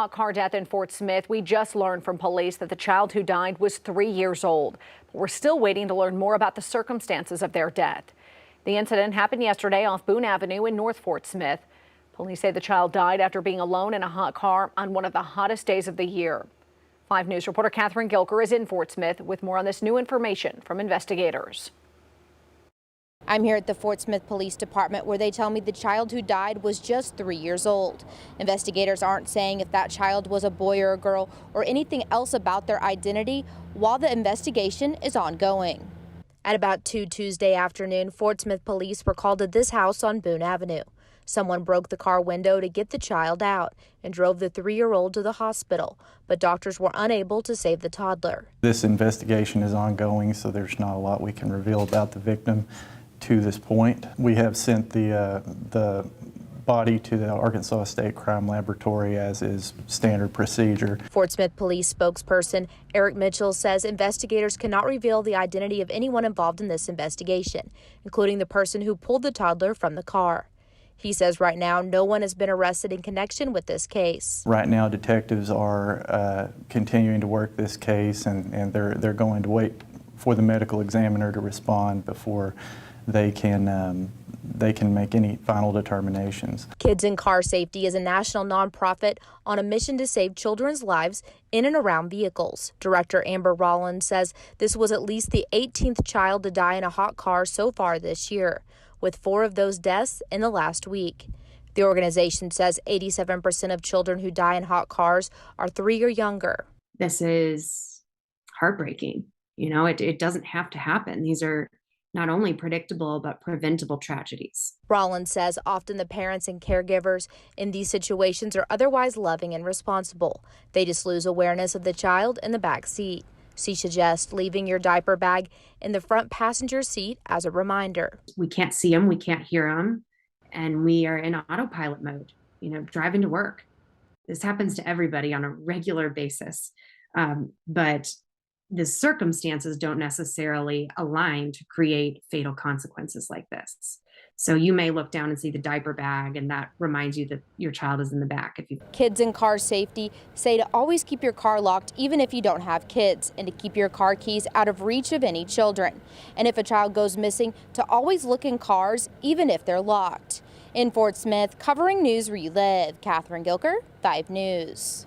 A car death in Fort Smith. We just learned from police that the child who died was 3 years old. But we're still waiting to learn more about the circumstances of their death. The incident happened yesterday off Boone Avenue in North Fort Smith. Police say the child died after being alone in a hot car on one of the hottest days of the year. 5 News reporter Catherine Gilker is in Fort Smith with more on this new information from investigators. I'm here at the Fort Smith Police Department where they tell me the child who died was just 3 years old. Investigators aren't saying if that child was a boy or a girl or anything else about their identity while the investigation is ongoing. At about 2 Tuesday afternoon, Fort Smith police were called to this house on Boone Avenue. Someone broke the car window to get the child out and drove the 3-year-old to the hospital, but doctors were unable to save the toddler. This investigation is ongoing, so there's not a lot we can reveal about the victim to this point. We have sent the body to the Arkansas State Crime Laboratory as is standard procedure. Fort Smith police spokesperson Eric Mitchell says investigators cannot reveal the identity of anyone involved in this investigation, including the person who pulled the toddler from the car. He says right now no one has been arrested in connection with this case. Right now detectives are continuing to work this case and they're going to wait for the medical examiner to respond before they can make any final determinations. Kids in Car Safety is a national nonprofit on a mission to save children's lives in and around vehicles. Director Amber Rollins says this was at least the 18th child to die in a hot car so far this year, with 4 of those deaths in the last week. The organization says 87% of children who die in hot cars are 3 or younger. This is heartbreaking. You know, it doesn't have to happen. These are not only predictable, but preventable tragedies. Rollins says often the parents and caregivers in these situations are otherwise loving and responsible. They just lose awareness of the child in the back seat. She suggests leaving your diaper bag in the front passenger seat as a reminder. We can't see them, we can't hear them, and we are in autopilot mode, you know, driving to work. This happens to everybody on a regular basis, but the circumstances don't necessarily align to create fatal consequences like this. So you may look down and see the diaper bag, and that reminds you that your child is in the back. Kids in Car Safety say to always keep your car locked even if you don't have kids, and to keep your car keys out of reach of any children. And if a child goes missing, to always look in cars even if they're locked. In Fort Smith, covering news where you live, Catherine Gilker, 5 News.